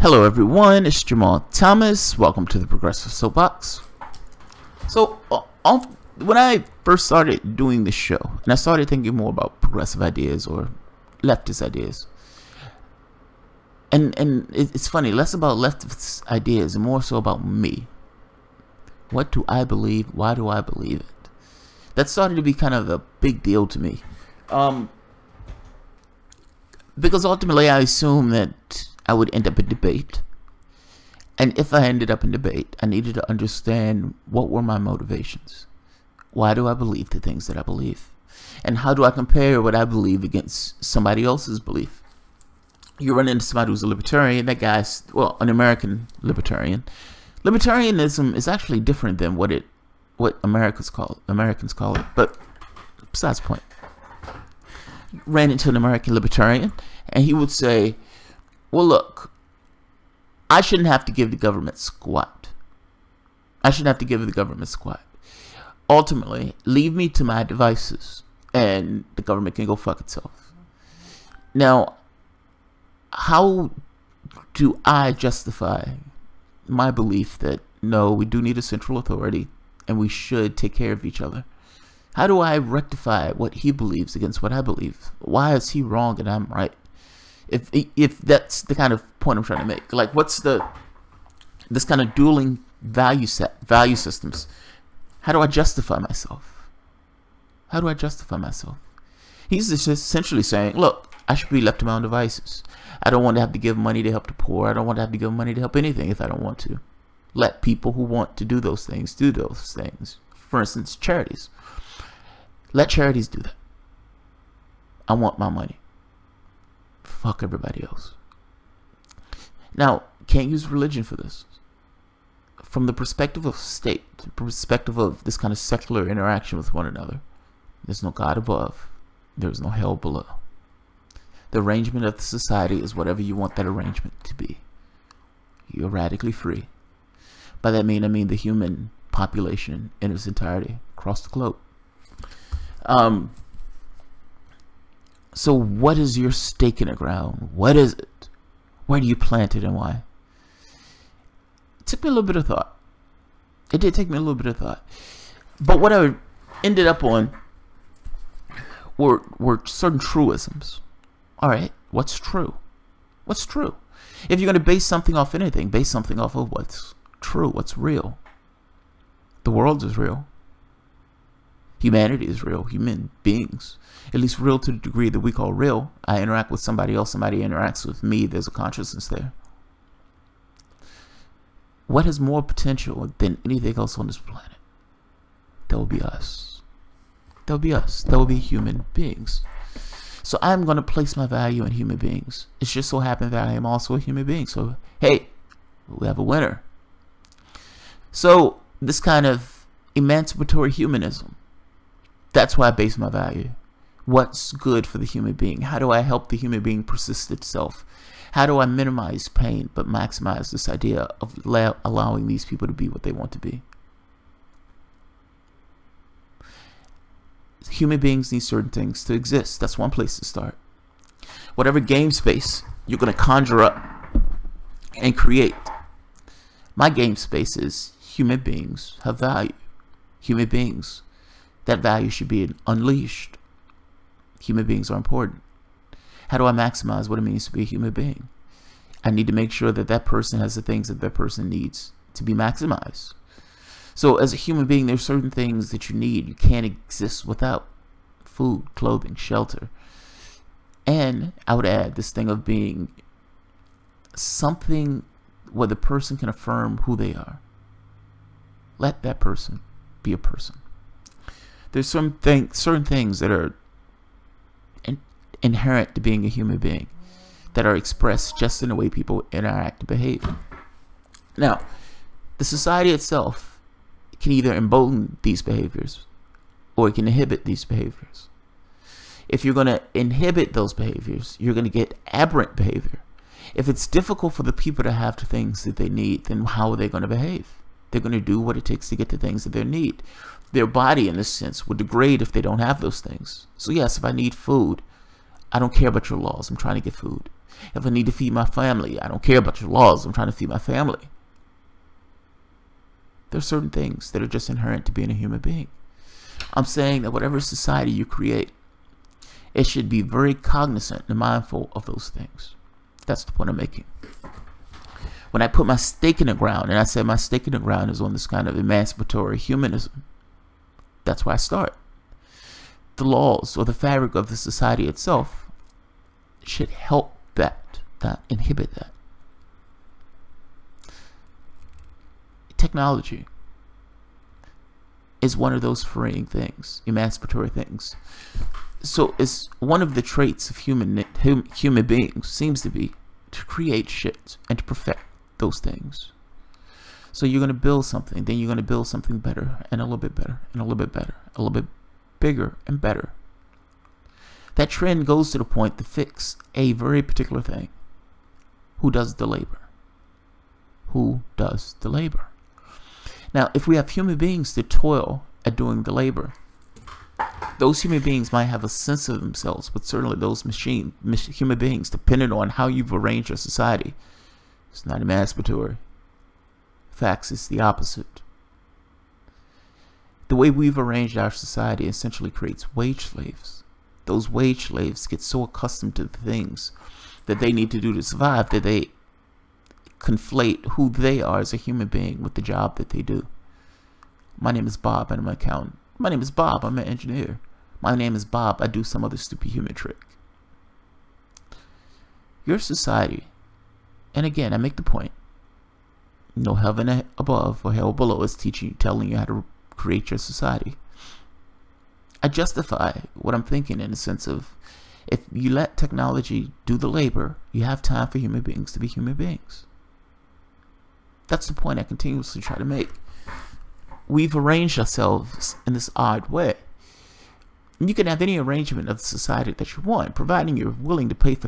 Hello everyone, it's Jamal Thomas. Welcome to the Progressive Soapbox. So, when I first started doing this show, and I started thinking more about progressive ideas or leftist ideas, and it's funny, less about leftist ideas and more so about me. What do I believe? Why do I believe it? That started to be kind of a big deal to me. Because ultimately I assumed that I would end up in debate. And if I ended up in debate, I needed to understand what were my motivations. Why do I believe the things that I believe? And how do I compare what I believe against somebody else's belief? You run into somebody who's a libertarian, that guy's, well, an American libertarian. Libertarianism is actually different than what Americans call it, but besides the point. Ran into an American libertarian, and he would say, well, look, I shouldn't have to give the government squat. I shouldn't have to give the government squat. Ultimately, leave me to my devices, and the government can go fuck itself. Now, how do I justify my belief that, no, we do need a central authority, and we should take care of each other? How do I rectify what he believes against what I believe? Why is he wrong and I'm right? If that's the kind of point I'm trying to make, like, what's this kind of dueling value systems? How do I justify myself? How do I justify myself? He's just essentially saying, look, I should be left to my own devices. I don't want to have to give money to help the poor. I don't want to have to give money to help anything if I don't want to. Let people who want to do those things do those things. For instance, charities. Let charities do that. I want my money. Fuck everybody else. Now, can't use religion for this. From the perspective of state, the perspective of this kind of secular interaction with one another, there's no God above. There's no hell below. The arrangement of the society is whatever you want that arrangement to be. You're radically free. By that I mean the human population in its entirety across the globe. So what is your stake in the ground? What is it? Where do you plant it and why? It took me a little bit of thought. It did take me a little bit of thought. But what I ended up on were certain truisms. All right, what's true? What's true? If you're going to base something off anything, base something off of what's true, what's real. The world is real. Humanity is real. Human beings, at least real to the degree that we call real. I interact with somebody else, somebody interacts with me. There's a consciousness there. What has more potential than anything else on this planet? That will be us. That will be us. That will be human beings. So I'm going to place my value in human beings. It's just so happened that I am also a human being. So, hey, we have a winner. So this kind of emancipatory humanism, that's why I base my value. What's good for the human being? How do I help the human being persist itself? How do I minimize pain but maximize this idea of allowing these people to be what they want to be? Human beings need certain things to exist. That's one place to start. Whatever game space you're going to conjure up and create. My game space is human beings have value. Human beings, that value should be unleashed. Human beings are important. How do I maximize what it means to be a human being? I need to make sure that that person has the things that that person needs to be maximized. So as a human being, there's certain things that you need. You can't exist without food, clothing, shelter. And I would add this thing of being something where the person can affirm who they are. Let that person be a person. There's certain things that are inherent to being a human being that are expressed just in the way people interact and behave. Now, the society itself can either embolden these behaviors or it can inhibit these behaviors. If you're going to inhibit those behaviors, you're going to get aberrant behavior. If it's difficult for the people to have the things that they need, then how are they going to behave? They're going to do what it takes to get the things that they need. Their body, in this sense, would degrade if they don't have those things. So yes, if I need food, I don't care about your laws. I'm trying to get food. If I need to feed my family, I don't care about your laws. I'm trying to feed my family. There's certain things that are just inherent to being a human being. I'm saying that whatever society you create, it should be very cognizant and mindful of those things. That's the point I'm making. When I put my stake in the ground, and I said my stake in the ground is on this kind of emancipatory humanism, that's where I start. The laws or the fabric of the society itself should help that, not inhibit that. Technology is one of those freeing things, emancipatory things. So it's one of the traits of human beings seems to be to create shit and to perfect those things. So you're going to build something, then you're going to build something better and a little bit better and a little bit better, a little bit bigger and better. That trend goes to the point to fix a very particular thing. Who does the labor? Who does the labor? Now, if we have human beings that toil at doing the labor, those human beings might have a sense of themselves, but certainly those human beings, depending on how you've arranged your society, it's not emancipatory. Facts, it's the opposite. The way we've arranged our society essentially creates wage slaves. Those wage slaves get so accustomed to the things that they need to do to survive that they conflate who they are as a human being with the job that they do. My name is Bob, and I'm an accountant. My name is Bob, I'm an engineer. My name is Bob, I do some other stupid human trick. Your society, and again, I make the point, no heaven above or hell below is telling you how to create your society. I justify what I'm thinking in the sense of, if you let technology do the labor, you have time for human beings to be human beings. That's the point I continuously try to make. We've arranged ourselves in this odd way. You can have any arrangement of the society that you want, providing you're willing to pay for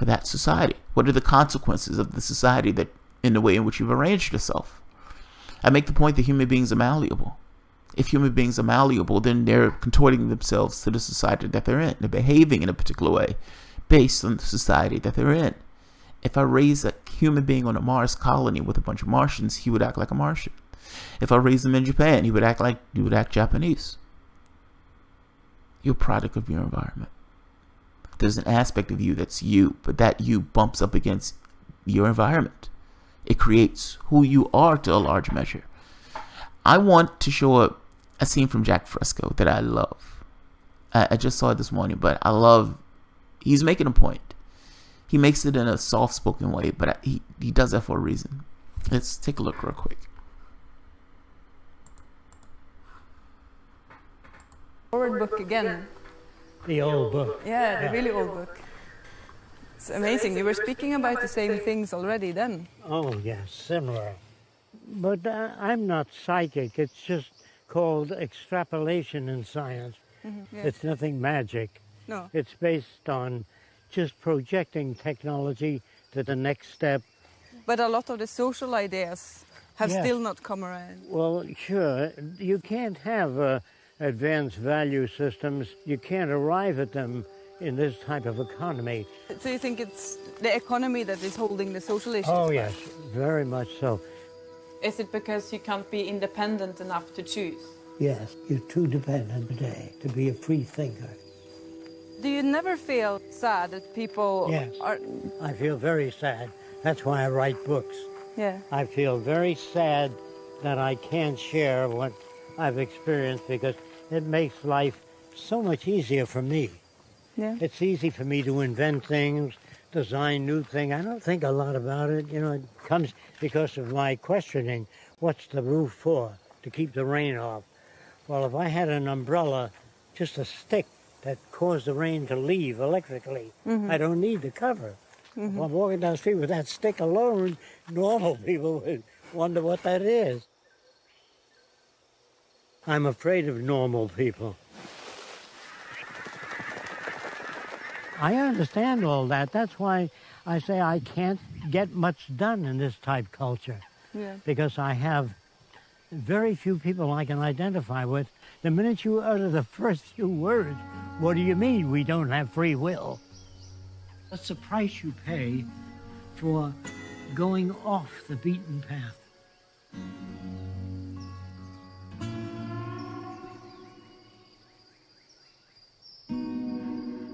that society. What are the consequences of the society that, in the way in which you've arranged yourself? I make the point that human beings are malleable. If human beings are malleable, then they're contorting themselves to the society that they're in. They're behaving in a particular way based on the society that they're in. If I raise a human being on a Mars colony with a bunch of Martians, he would act like a Martian. If I raise him in Japan, he would act Japanese. You're a product of your environment. There's an aspect of you that's you, but that you bumps up against your environment. It creates who you are to a large measure. I want to show a scene from Jacque Fresco that I love. I just saw it this morning, but I love, he's making a point. He makes it in a soft-spoken way, but he does that for a reason. Let's take a look real quick. Forward book again. The old book. Yeah, the really old book. It's amazing. You were speaking about the same things already then. Oh, yes, similar. But I'm not psychic. It's just called extrapolation in science. Mm-hmm, yeah. It's nothing magic. No. It's based on just projecting technology to the next step. But a lot of the social ideas have Yes. still not come around. Well, sure, you can't have advanced value systems. You can't arrive at them in this type of economy. So you think it's the economy that is holding the social issues Oh, back? yes, very much so. Is it because you can't be independent enough to choose? Yes, you're too dependent today to be a free thinker. Do you never feel sad that people Yes. are... I feel very sad. That's why I write books. Yeah. I feel very sad that I can't share what I've experienced because it makes life so much easier for me. Yeah. It's easy for me to invent things, design new things. I don't think a lot about it. You know, it comes because of my questioning. What's the roof for? To keep the rain off. Well, if I had an umbrella, just a stick that caused the rain to leave electrically, I don't need the cover. If I'm walking down the street with that stick alone, normal people would wonder what that is. I'm afraid of normal people. I understand all that. That's why I say I can't get much done in this type culture. Yeah. Because I have very few people I can identify with. The minute you utter the first few words, what do you mean we don't have free will? That's the price you pay for going off the beaten path.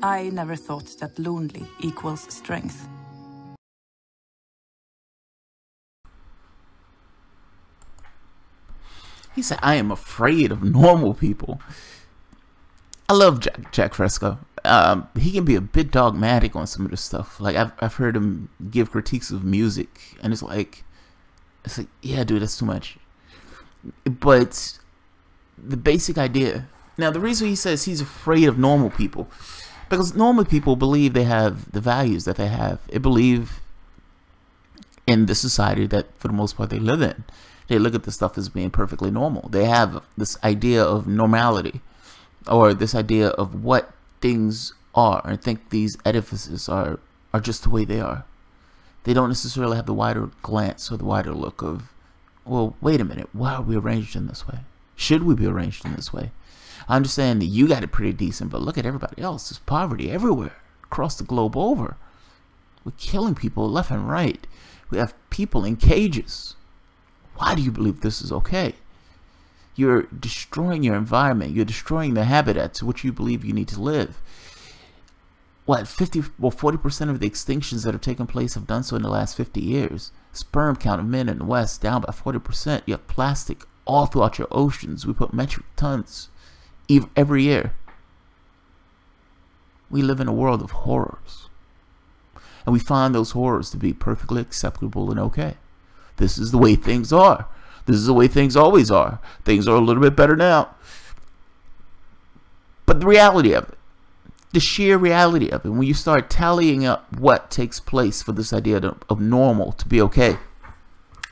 I never thought that lonely equals strength. He said, I am afraid of normal people. I love Jacque Fresco. He can be a bit dogmatic on some of this stuff. Like, I've heard him give critiques of music, and it's like, yeah, dude, that's too much. But the basic idea. Now, the reason he says he's afraid of normal people, because normal people believe they have the values that they have. They believe in the society that, for the most part, they live in. They look at this stuff as being perfectly normal. They have this idea of normality, or this idea of what things are, and think these edifices are just the way they are. They don't necessarily have the wider glance or the wider look of, well, wait a minute, why are we arranged in this way? Should we be arranged in this way? I understand that you got it pretty decent, but look at everybody else. There's poverty everywhere, across the globe over. We're killing people left and right. We have people in cages. Why do you believe this is okay? You're destroying your environment. You're destroying the habitats which you believe you need to live. What, 50 or 40% of the extinctions that have taken place have done so in the last 50 years. Sperm count of men in the West down by 40%. You have plastic all throughout your oceans. We put metric tons every year. We live in a world of horrors. And we find those horrors to be perfectly acceptable and okay. This is the way things are. This is the way things always are. Things are a little bit better now. But the reality of it, the sheer reality of it, when you start tallying up what takes place for this idea of normal to be okay,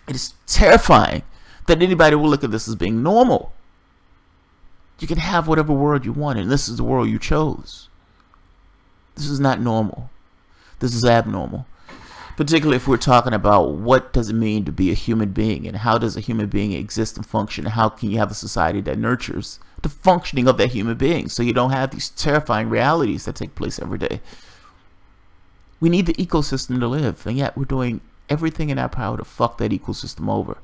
it is terrifying that anybody will look at this as being normal. You can have whatever world you want, and this is the world you chose. This is not normal. This is abnormal. Particularly if we're talking about what does it mean to be a human being, and how does a human being exist and function, and how can you have a society that nurtures the functioning of that human being so you don't have these terrifying realities that take place every day. We need the ecosystem to live, and yet we're doing everything in our power to fuck that ecosystem over.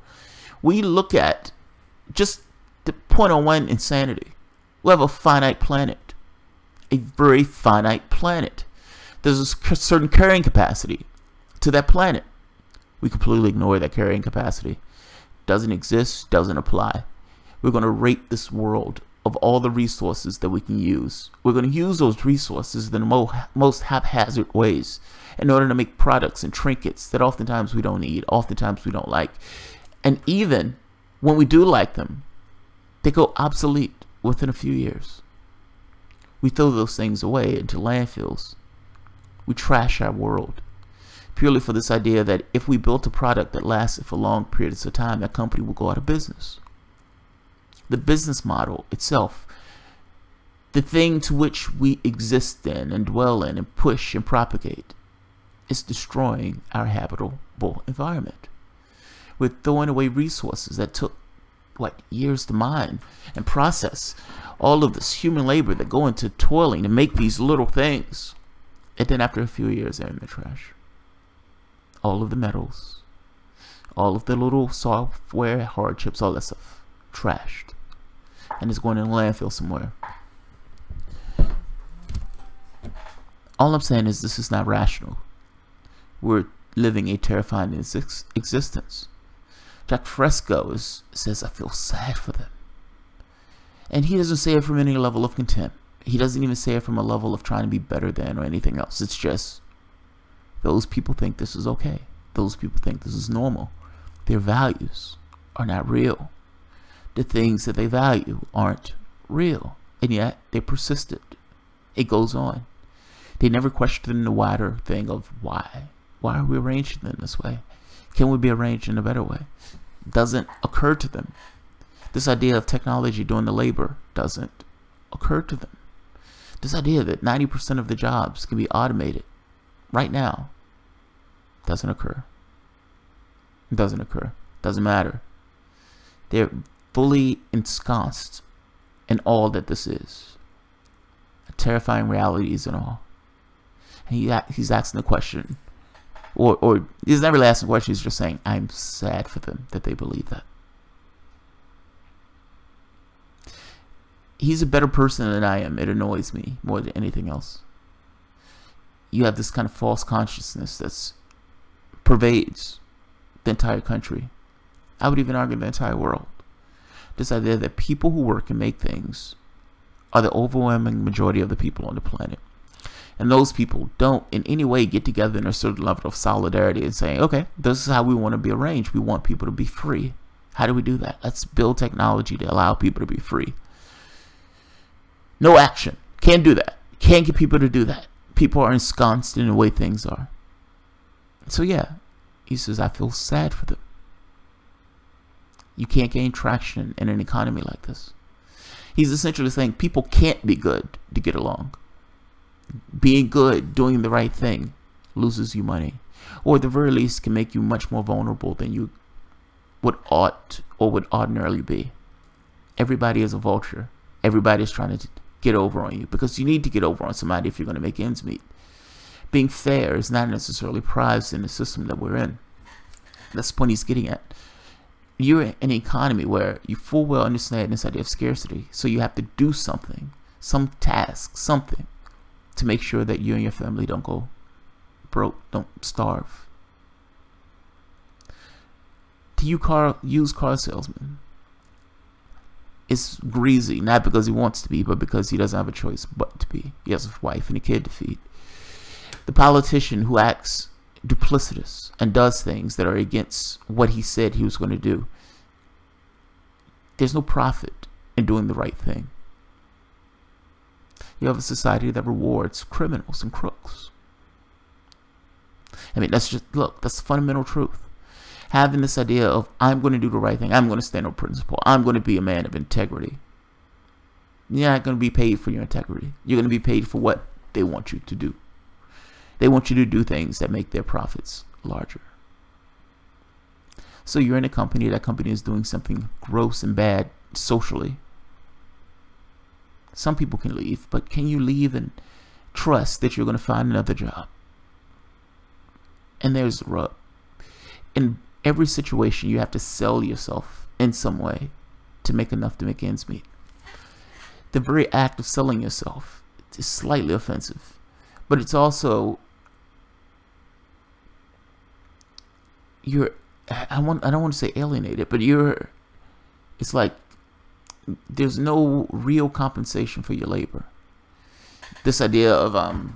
We look at just the 0.01 insanity. We have a finite planet, a very finite planet. There's a certain carrying capacity to that planet. We completely ignore that carrying capacity. Doesn't exist, doesn't apply. We're going to rape this world of all the resources that we can use. We're going to use those resources in the most haphazard ways in order to make products and trinkets that oftentimes we don't need, oftentimes we don't like. And even when we do like them, they go obsolete within a few years. We throw those things away into landfills. We trash our world purely for this idea that if we built a product that lasted for long periods of time, that company will go out of business. The business model itself, the thing to which we exist in and dwell in and push and propagate, is destroying our habitable environment. We're throwing away resources that took, years to mine and process. All of this human labor that go into toiling to make these little things. And then after a few years, they're in the trash. All of the metals, all of the little software, hard chips, all that stuff, trashed. And it's going in a landfill somewhere. All I'm saying is this is not rational. We're living a terrifying existence. Jacque Fresco says, I feel sad for them. And he doesn't say it from any level of contempt. He doesn't even say it from a level of trying to be better than or anything else. It's just, those people think this is okay. Those people think this is normal. Their values are not real. The things that they value aren't real. And yet, they persisted. It goes on. They never question the wider thing of why. Why are we arranged in this way? Can we be arranged in a better way? Doesn't occur to them. This idea of technology doing the labor doesn't occur to them. This idea that 90% of the jobs can be automated right now doesn't occur. It doesn't occur. Doesn't matter. They're fully ensconced in all that this is. Terrifying realities and all. He's asking the question, or he's not really asking the question. He's just saying, I'm sad for them that they believe that. He's a better person than I am. It annoys me more than anything else. You have this kind of false consciousness that pervades the entire country. I would even argue the entire world. This idea that people who work and make things are the overwhelming majority of the people on the planet. And those people don't in any way get together in a certain level of solidarity and say, okay, this is how we want to be arranged. We want people to be free. How do we do that? Let's build technology to allow people to be free. No action. Can't do that. Can't get people to do that. People are ensconced in the way things are. So yeah, he says, I feel sad for them. You can't gain traction in an economy like this. He's essentially saying people can't be good to get along. Being good, doing the right thing, loses you money. Or at the very least can make you much more vulnerable than you would ought or would ordinarily be. Everybody is a vulture. Everybody is trying to get over on you, because you need to get over on somebody if you're going to make ends meet. Being fair is not necessarily prized in the system that we're in. That's the point he's getting at. You're in an economy where you full well understand this idea of scarcity, so you have to do something, some task, something, to make sure that you and your family don't go broke, don't starve. To used car salesman is greasy, not because he wants to be, but because he doesn't have a choice but to be. He has a wife and a kid to feed. The politician who acts duplicitous and does things that are against what he said he was going to do. There's no profit in doing the right thing. You have a society that rewards criminals and crooks. I mean, that's just, look, that's the fundamental truth. Having this idea of, I'm going to do the right thing, I'm going to stand on principle, I'm going to be a man of integrity. You're not going to be paid for your integrity. You're going to be paid for what they want you to do. They want you to do things that make their profits larger. So you're in a company, that company is doing something gross and bad socially. Some people can leave, but can you leave and trust that you're going to find another job? And there's the rub. In every situation, you have to sell yourself in some way to make enough to make ends meet. The very act of selling yourself is slightly offensive, but it's also, I don't want to say alienated, but it's like there's no real compensation for your labor. This idea of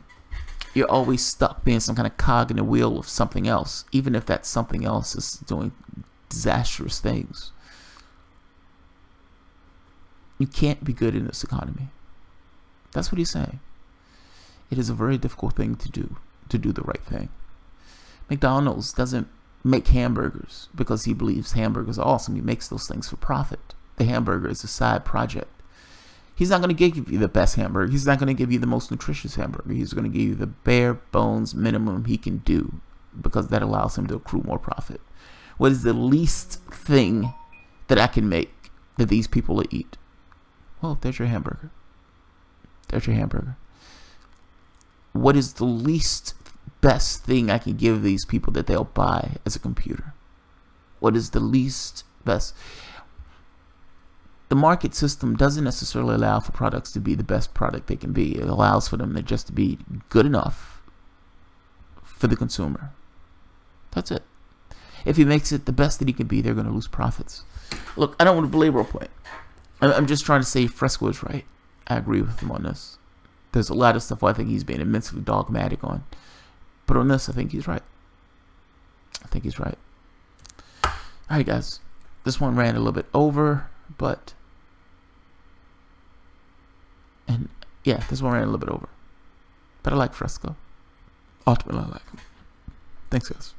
you're always stuck being some kind of cog in the wheel of something else, even if that something else is doing disastrous things. You can't be good in this economy. That's what he's saying. It is a very difficult thing to do the right thing. McDonald's doesn't make hamburgers because he believes hamburgers are awesome. He makes those things for profit. The hamburger is a side project. He's not going to give you the best hamburger. He's not going to give you the most nutritious hamburger. He's going to give you the bare bones minimum he can do, because that allows him to accrue more profit. What is the least thing that I can make that these people will eat? Well, there's your hamburger. There's your hamburger. What is the least best thing I can give these people that they'll buy as a computer? What is the least best? The market system doesn't necessarily allow for products to be the best product they can be. It allows for them to just be good enough for the consumer. That's it. If he makes it the best that he can be, they're going to lose profits. Look, I don't want to belabor a point. I'm just trying to say Fresco is right. I agree with him on this. There's a lot of stuff I think he's being immensely dogmatic on. But on this, I think he's right. I think he's right. Alright, guys. This one ran a little bit over, but... And, yeah, this one ran a little bit over. But I like Fresco. Ultimately, I like him. Thanks, guys.